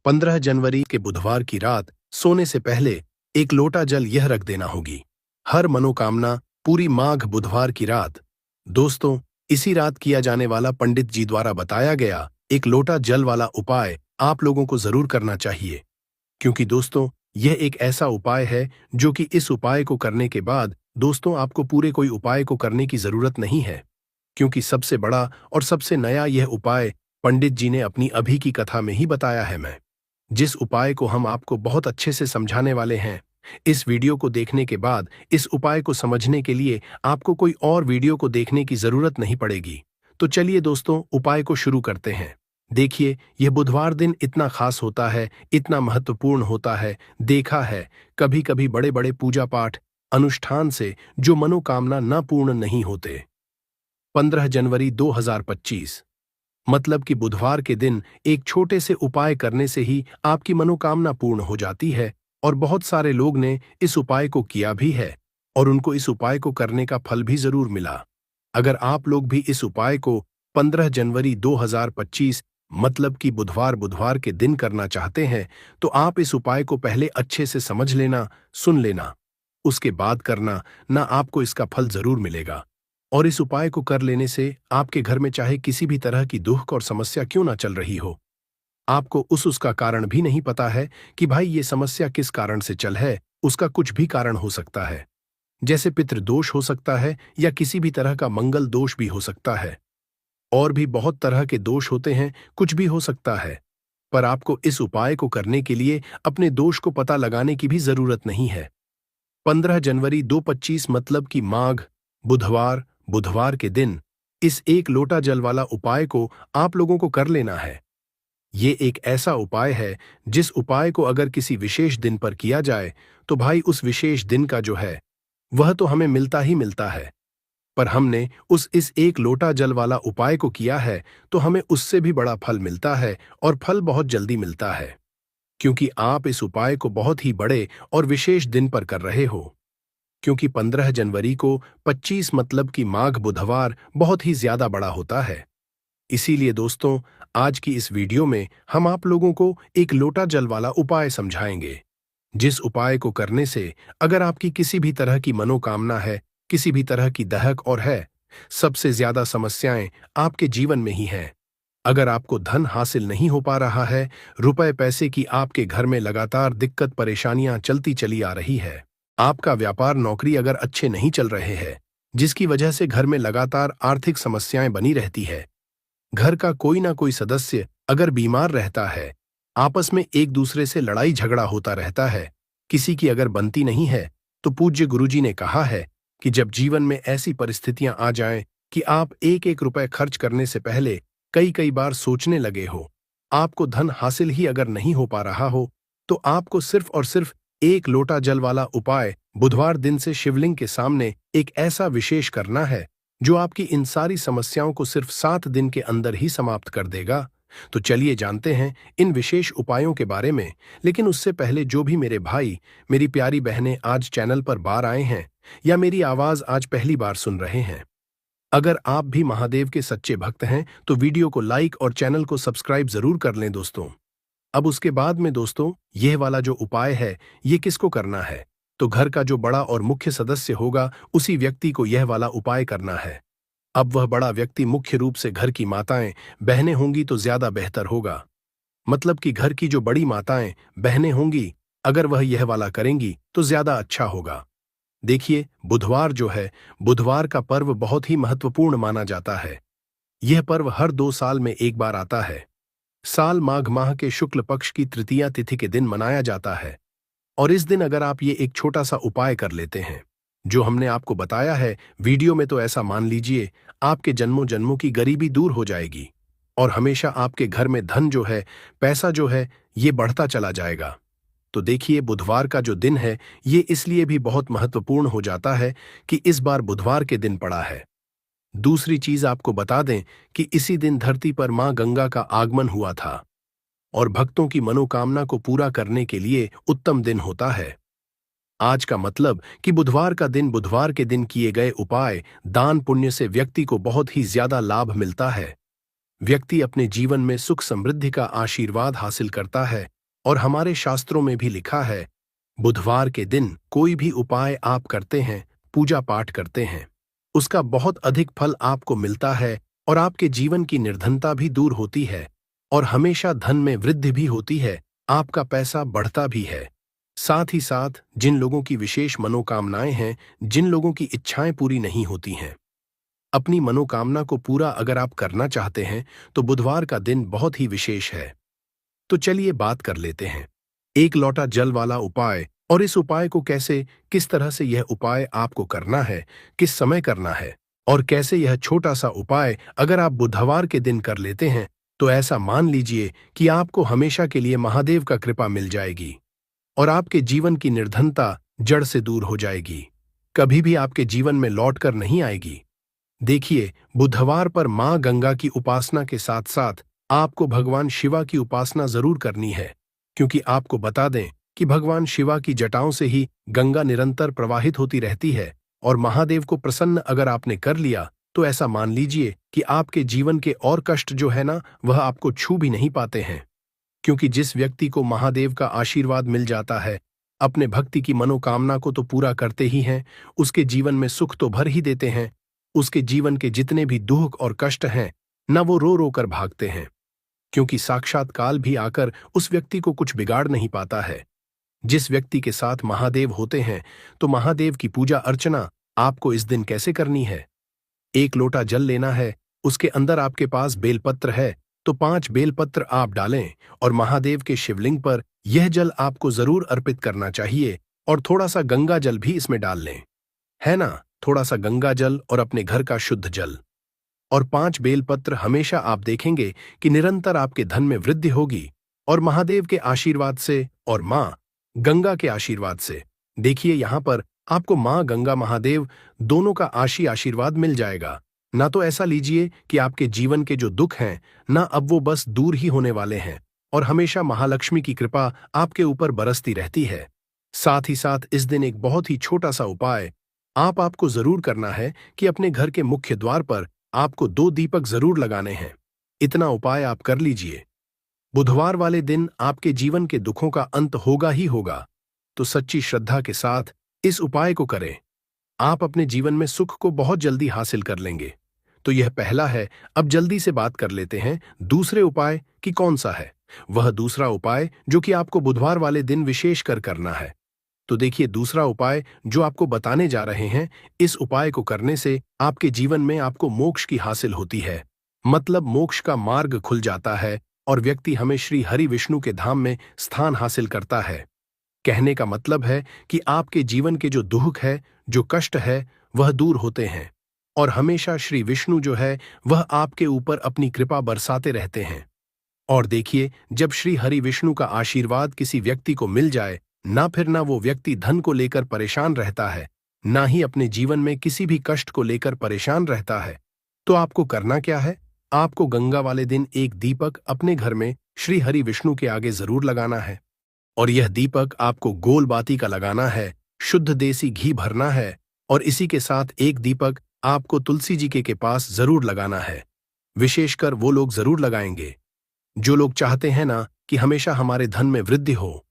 15 जनवरी के बुधवार की रात सोने से पहले एक लोटा जल यह रख देना होगी। हर मनोकामना पूरी माघ बुधवार की रात। दोस्तों, इसी रात किया जाने वाला पंडित जी द्वारा बताया गया एक लोटा जल वाला उपाय आप लोगों को जरूर करना चाहिए, क्योंकि दोस्तों यह एक ऐसा उपाय है जो कि इस उपाय को करने के बाद दोस्तों आपको पूरे कोई उपाय को करने की जरूरत नहीं है, क्योंकि सबसे बड़ा और सबसे नया यह उपाय पंडित जी ने अपनी अभी की कथा में ही बताया है। मैं जिस उपाय को हम आपको बहुत अच्छे से समझाने वाले हैं, इस वीडियो को देखने के बाद इस उपाय को समझने के लिए आपको कोई और वीडियो को देखने की जरूरत नहीं पड़ेगी। तो चलिए दोस्तों, उपाय को शुरू करते हैं। देखिए, यह बुधवार दिन इतना खास होता है, इतना महत्वपूर्ण होता है। देखा है कभी कभी बड़े बड़े पूजा पाठ अनुष्ठान से जो मनोकामना न पूर्ण नहीं होते। 15 जनवरी 2025 मतलब कि बुधवार के दिन एक छोटे से उपाय करने से ही आपकी मनोकामना पूर्ण हो जाती है, और बहुत सारे लोग ने इस उपाय को किया भी है और उनको इस उपाय को करने का फल भी जरूर मिला। अगर आप लोग भी इस उपाय को 15 जनवरी 2025 मतलब कि बुधवार बुधवार के दिन करना चाहते हैं, तो आप इस उपाय को पहले अच्छे से समझ लेना, सुन लेना, उसके बाद करना ना, आपको इसका फल जरूर मिलेगा। और इस उपाय को कर लेने से आपके घर में चाहे किसी भी तरह की दुख और समस्या क्यों ना चल रही हो, आपको उसका कारण भी नहीं पता है कि भाई ये समस्या किस कारण से चल है, उसका कुछ भी कारण हो सकता है, जैसे पितृदोष हो सकता है या किसी भी तरह का मंगल दोष भी हो सकता है, और भी बहुत तरह के दोष होते हैं, कुछ भी हो सकता है। पर आपको इस उपाय को करने के लिए अपने दोष को पता लगाने की भी जरूरत नहीं है। 15 जनवरी 2025 मतलब कि माघ बुधवार बुधवार के दिन इस एक लोटा जल वाला उपाय को आप लोगों को कर लेना है। ये एक ऐसा उपाय है जिस उपाय को अगर किसी विशेष दिन पर किया जाए तो भाई उस विशेष दिन का जो है वह तो हमें मिलता ही मिलता है, पर हमने इस एक लोटा जल वाला उपाय को किया है तो हमें उससे भी बड़ा फल मिलता है, और फल बहुत जल्दी मिलता है, क्योंकि आप इस उपाय को बहुत ही बड़े और विशेष दिन पर कर रहे हो। क्योंकि 15 जनवरी को 25 मतलब कि माघ बुधवार बहुत ही ज्यादा बड़ा होता है। इसीलिए दोस्तों, आज की इस वीडियो में हम आप लोगों को एक लोटा जल वाला उपाय समझाएंगे, जिस उपाय को करने से अगर आपकी किसी भी तरह की मनोकामना है, किसी भी तरह की दहक और है, सबसे ज्यादा समस्याएं आपके जीवन में ही हैं। अगर आपको धन हासिल नहीं हो पा रहा है, रुपए पैसे की आपके घर में लगातार दिक्कत परेशानियां चलती चली आ रही है, आपका व्यापार नौकरी अगर अच्छे नहीं चल रहे हैं, जिसकी वजह से घर में लगातार आर्थिक समस्याएं बनी रहती है, घर का कोई ना कोई सदस्य अगर बीमार रहता है, आपस में एक दूसरे से लड़ाई झगड़ा होता रहता है, किसी की अगर बनती नहीं है, तो पूज्य गुरुजी ने कहा है कि जब जीवन में ऐसी परिस्थितियां आ जाएं कि आप एक एक रुपए खर्च करने से पहले कई कई बार सोचने लगे हो, आपको धन हासिल ही अगर नहीं हो पा रहा हो, तो आपको सिर्फ और सिर्फ एक लोटा जल वाला उपाय बुधवार दिन से शिवलिंग के सामने एक ऐसा विशेष करना है जो आपकी इन सारी समस्याओं को सिर्फ 7 दिन के अंदर ही समाप्त कर देगा। तो चलिए जानते हैं इन विशेष उपायों के बारे में। लेकिन उससे पहले जो भी मेरे भाई मेरी प्यारी बहनें आज चैनल पर बार आए हैं या मेरी आवाज आज पहली बार सुन रहे हैं, अगर आप भी महादेव के सच्चे भक्त हैं तो वीडियो को लाइक और चैनल को सब्सक्राइब जरूर कर लें दोस्तों। अब उसके बाद में दोस्तों, यह वाला जो उपाय है ये किसको करना है, तो घर का जो बड़ा और मुख्य सदस्य होगा उसी व्यक्ति को यह वाला उपाय करना है। अब वह बड़ा व्यक्ति मुख्य रूप से घर की माताएं बहनें होंगी तो ज्यादा बेहतर होगा, मतलब कि घर की जो बड़ी माताएं बहनें होंगी, अगर वह यह वाला करेंगी तो ज्यादा अच्छा होगा। देखिए, बुधवार जो है, बुधवार का पर्व बहुत ही महत्वपूर्ण माना जाता है। यह पर्व हर 2 साल में एक बार आता है। साल माघ माह के शुक्ल पक्ष की तृतीया तिथि के दिन मनाया जाता है, और इस दिन अगर आप ये एक छोटा सा उपाय कर लेते हैं जो हमने आपको बताया है वीडियो में, तो ऐसा मान लीजिए आपके जन्मों जन्मों की गरीबी दूर हो जाएगी और हमेशा आपके घर में धन जो है, पैसा जो है, ये बढ़ता चला जाएगा। तो देखिए, बुधवार का जो दिन है ये इसलिए भी बहुत महत्वपूर्ण हो जाता है कि इस बार बुधवार के दिन पड़ा है। दूसरी चीज आपको बता दें कि इसी दिन धरती पर मां गंगा का आगमन हुआ था, और भक्तों की मनोकामना को पूरा करने के लिए उत्तम दिन होता है आज का। मतलब कि बुधवार का दिन, बुधवार के दिन किए गए उपाय दान पुण्य से व्यक्ति को बहुत ही ज्यादा लाभ मिलता है। व्यक्ति अपने जीवन में सुख समृद्धि का आशीर्वाद हासिल करता है। और हमारे शास्त्रों में भी लिखा है, बुधवार के दिन कोई भी उपाय आप करते हैं, पूजा पाठ करते हैं, उसका बहुत अधिक फल आपको मिलता है और आपके जीवन की निर्धनता भी दूर होती है और हमेशा धन में वृद्धि भी होती है, आपका पैसा बढ़ता भी है। साथ ही साथ जिन लोगों की विशेष मनोकामनाएं हैं, जिन लोगों की इच्छाएं पूरी नहीं होती हैं, अपनी मनोकामना को पूरा अगर आप करना चाहते हैं तो बुधवार का दिन बहुत ही विशेष है। तो चलिए बात कर लेते हैं एक लोटा जल वाला उपाय, और इस उपाय को कैसे, किस तरह से यह उपाय आपको करना है, किस समय करना है, और कैसे यह छोटा सा उपाय अगर आप बुधवार के दिन कर लेते हैं तो ऐसा मान लीजिए कि आपको हमेशा के लिए महादेव का कृपा मिल जाएगी और आपके जीवन की निर्धनता जड़ से दूर हो जाएगी, कभी भी आपके जीवन में लौटकर नहीं आएगी। देखिए, बुधवार पर मां गंगा की उपासना के साथ साथ आपको भगवान शिवा की उपासना जरूर करनी है, क्योंकि आपको बता दें कि भगवान शिवा की जटाओं से ही गंगा निरंतर प्रवाहित होती रहती है और महादेव को प्रसन्न अगर आपने कर लिया तो ऐसा मान लीजिए कि आपके जीवन के और कष्ट जो है ना, वह आपको छू भी नहीं पाते हैं। क्योंकि जिस व्यक्ति को महादेव का आशीर्वाद मिल जाता है, अपने भक्ति की मनोकामना को तो पूरा करते ही हैं, उसके जीवन में सुख तो भर ही देते हैं। उसके जीवन के जितने भी दुख और कष्ट हैं न, वो रो रो कर भागते हैं, क्योंकि साक्षात काल भी आकर उस व्यक्ति को कुछ बिगाड़ नहीं पाता है। जिस व्यक्ति के साथ महादेव होते हैं तो महादेव की पूजा अर्चना आपको इस दिन कैसे करनी है? एक लोटा जल लेना है, उसके अंदर आपके पास बेलपत्र है तो 5 बेलपत्र आप डालें और महादेव के शिवलिंग पर यह जल आपको जरूर अर्पित करना चाहिए और थोड़ा सा गंगा जल भी इसमें डाल लें, है ना? थोड़ा सा गंगा जल और अपने घर का शुद्ध जल और 5 बेलपत्र। हमेशा आप देखेंगे कि निरंतर आपके धन में वृद्धि होगी और महादेव के आशीर्वाद से और मां गंगा के आशीर्वाद से। देखिए, यहां पर आपको मां गंगा महादेव दोनों का आशीर्वाद मिल जाएगा। ना तो ऐसा लीजिए कि आपके जीवन के जो दुख हैं ना, अब वो बस दूर ही होने वाले हैं और हमेशा महालक्ष्मी की कृपा आपके ऊपर बरसती रहती है। साथ ही साथ इस दिन एक बहुत ही छोटा सा उपाय आपको जरूर करना है कि अपने घर के मुख्य द्वार पर आपको 2 दीपक जरूर लगाने हैं। इतना उपाय आप कर लीजिए। बुधवार वाले दिन आपके जीवन के दुखों का अंत होगा ही होगा, तो सच्ची श्रद्धा के साथ इस उपाय को करें। आप अपने जीवन में सुख को बहुत जल्दी हासिल कर लेंगे। तो यह पहला है। अब जल्दी से बात कर लेते हैं दूसरे उपाय की कौन सा है। वह दूसरा उपाय जो कि आपको बुधवार वाले दिन विशेष कर करना है। तो देखिए, दूसरा उपाय जो आपको बताने जा रहे हैं, इस उपाय को करने से आपके जीवन में आपको मोक्ष की हासिल होती है, मतलब मोक्ष का मार्ग खुल जाता है और व्यक्ति हमें श्री हरि विष्णु के धाम में स्थान हासिल करता है। कहने का मतलब है कि आपके जीवन के जो दुख है, जो कष्ट है, वह दूर होते हैं और हमेशा श्री विष्णु जो है वह आपके ऊपर अपनी कृपा बरसाते रहते हैं। और देखिए, जब श्री हरि विष्णु का आशीर्वाद किसी व्यक्ति को मिल जाए, ना फिर ना वो व्यक्ति धन को लेकर परेशान रहता है, ना ही अपने जीवन में किसी भी कष्ट को लेकर परेशान रहता है, तो आपको करना क्या है? आपको गंगा वाले दिन एक दीपक अपने घर में श्री हरि विष्णु के आगे जरूर लगाना है और यह दीपक आपको गोल बाती का लगाना है, शुद्ध देसी घी भरना है और इसी के साथ एक दीपक आपको तुलसी जी के पास जरूर लगाना है। विशेषकर वो लोग जरूर लगाएंगे जो लोग चाहते हैं ना कि हमेशा हमारे धन में वृद्धि हो,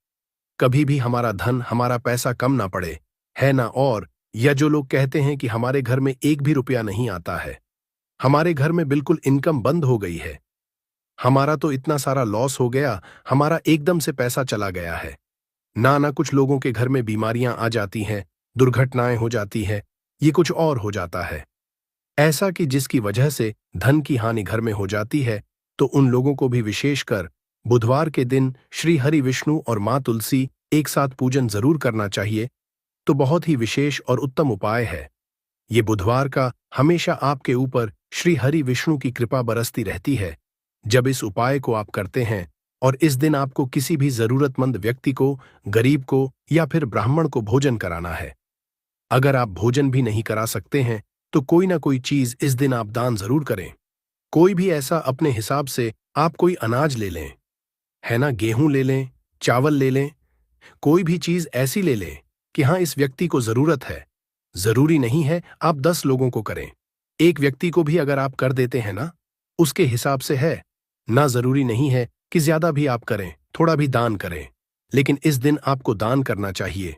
कभी भी हमारा धन, हमारा पैसा कम ना पड़े, है ना? और या जो लोग कहते हैं कि हमारे घर में 1 भी रुपया नहीं आता है, हमारे घर में बिल्कुल इनकम बंद हो गई है, हमारा तो इतना सारा लॉस हो गया, हमारा एकदम से पैसा चला गया है। ना कुछ लोगों के घर में बीमारियां आ जाती हैं, दुर्घटनाएं हो जाती हैं, ये कुछ और हो जाता है, ऐसा कि जिसकी वजह से धन की हानि घर में हो जाती है। तो उन लोगों को भी विशेषकर बुधवार के दिन श्री हरि विष्णु और मां तुलसी एक साथ पूजन जरूर करना चाहिए। तो बहुत ही विशेष और उत्तम उपाय है ये बुधवार का। हमेशा आपके ऊपर श्री हरि विष्णु की कृपा बरसती रहती है जब इस उपाय को आप करते हैं। और इस दिन आपको किसी भी जरूरतमंद व्यक्ति को, गरीब को या फिर ब्राह्मण को भोजन कराना है। अगर आप भोजन भी नहीं करा सकते हैं तो कोई ना कोई चीज इस दिन आप दान जरूर करें। कोई भी ऐसा अपने हिसाब से आप कोई अनाज ले लें, है ना? गेहूं ले लें, चावल ले लें, कोई भी चीज ऐसी ले लें कि हाँ, इस व्यक्ति को जरूरत है। जरूरी नहीं है आप 10 लोगों को करें, एक व्यक्ति को भी अगर आप कर देते हैं ना, उसके हिसाब से है। ना जरूरी नहीं है कि ज्यादा भी आप करें, थोड़ा भी दान करें, लेकिन इस दिन आपको दान करना चाहिए,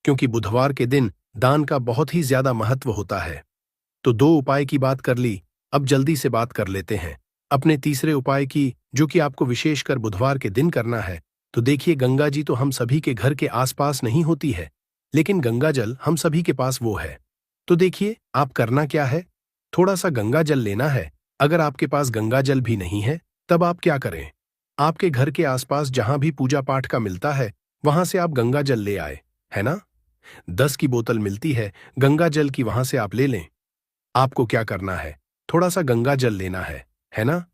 क्योंकि बुधवार के दिन दान का बहुत ही ज्यादा महत्व होता है। तो 2 उपाय की बात कर ली, अब जल्दी से बात कर लेते हैं अपने तीसरे उपाय की, जो कि आपको विशेषकर बुधवार के दिन करना है। तो देखिए, गंगा जी तो हम सभी के घर के आसपास नहीं होती है, लेकिन गंगा जल हम सभी के पास वो है। तो देखिए, आप करना क्या है, थोड़ा सा गंगा जल लेना है। अगर आपके पास गंगा जल भी नहीं है, तब आप क्या करें, आपके घर के आसपास जहां भी पूजा पाठ का मिलता है, वहां से आप गंगा जल ले आए, है ना। 10 की बोतल मिलती है गंगा जल की, वहां से आप ले लें। आपको क्या करना है, थोड़ा सा गंगा जल लेना है ना।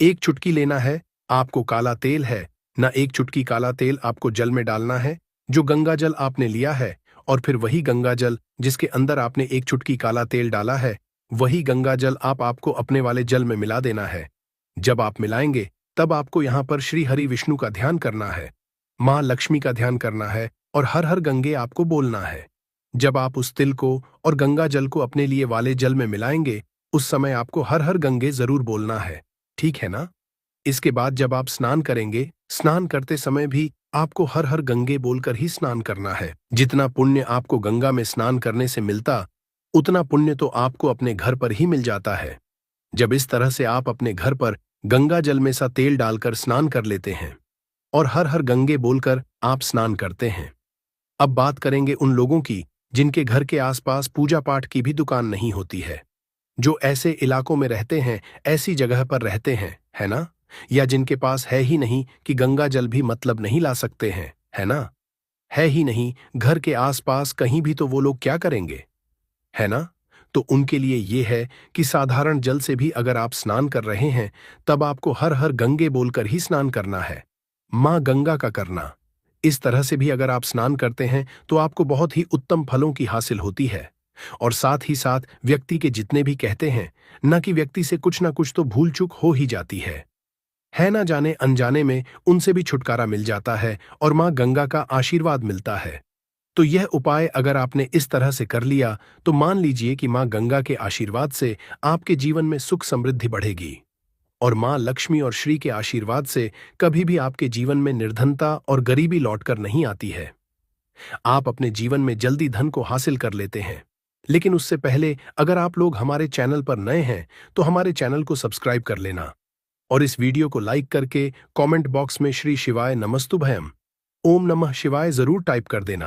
एक चुटकी लेना है, आपको काला तेल है ना, एक चुटकी काला तेल आपको जल में डालना है, जो गंगा जल आपने लिया है, और फिर वही गंगा जल जिसके अंदर आपने एक चुटकी काला तेल डाला है, वही गंगा जल आपको अपने वाले जल में मिला देना है। जब आप मिलाएंगे, तब आपको यहां पर श्री हरि विष्णु का ध्यान करना है, मां लक्ष्मी का ध्यान करना है, और हर हर गंगे आपको बोलना है। जब आप उस तिल को और गंगा जल को अपने लिए वाले जल में मिलाएंगे, उस समय आपको हर हर गंगे जरूर बोलना है, ठीक है ना। इसके बाद जब आप स्नान करेंगे, स्नान करते समय भी आपको हर हर गंगे बोलकर ही स्नान करना है। जितना पुण्य आपको गंगा में स्नान करने से मिलता, उतना पुण्य तो आपको अपने घर पर ही मिल जाता है। जब इस तरह से आप अपने घर पर गंगा जल में सा तेल डालकर स्नान कर लेते हैं और हर हर गंगे बोलकर आप स्नान करते हैं। अब बात करेंगे उन लोगों की जिनके घर के आसपास पूजा पाठ की भी दुकान नहीं होती है, जो ऐसे इलाकों में रहते हैं, ऐसी जगह पर रहते हैं, है ना, या जिनके पास है ही नहीं कि गंगा जल भी मतलब नहीं ला सकते हैं, है ना। है ही नहीं घर के आसपास कहीं भी, तो वो लोग क्या करेंगे, है ना। तो उनके लिए ये है कि साधारण जल से भी अगर आप स्नान कर रहे हैं, तब आपको हर हर गंगे बोलकर ही स्नान करना है, मां गंगा का करना। इस तरह से भी अगर आप स्नान करते हैं, तो आपको बहुत ही उत्तम फलों की हासिल होती है। और साथ ही साथ व्यक्ति के जितने भी कहते हैं न, कि व्यक्ति से कुछ ना कुछ तो भूल चूक हो ही जाती है ना, जाने अनजाने में उनसे भी छुटकारा मिल जाता है और मां गंगा का आशीर्वाद मिलता है। तो यह उपाय अगर आपने इस तरह से कर लिया, तो मान लीजिए कि मां गंगा के आशीर्वाद से आपके जीवन में सुख समृद्धि बढ़ेगी, और मां लक्ष्मी और श्री के आशीर्वाद से कभी भी आपके जीवन में निर्धनता और गरीबी लौटकर नहीं आती है। आप अपने जीवन में जल्दी धन को हासिल कर लेते हैं। लेकिन उससे पहले अगर आप लोग हमारे चैनल पर नए हैं, तो हमारे चैनल को सब्सक्राइब कर लेना, और इस वीडियो को लाइक करके कमेंट बॉक्स में श्री शिवाय नमस्तुभयम, ओम नमः शिवाय जरूर टाइप कर देना।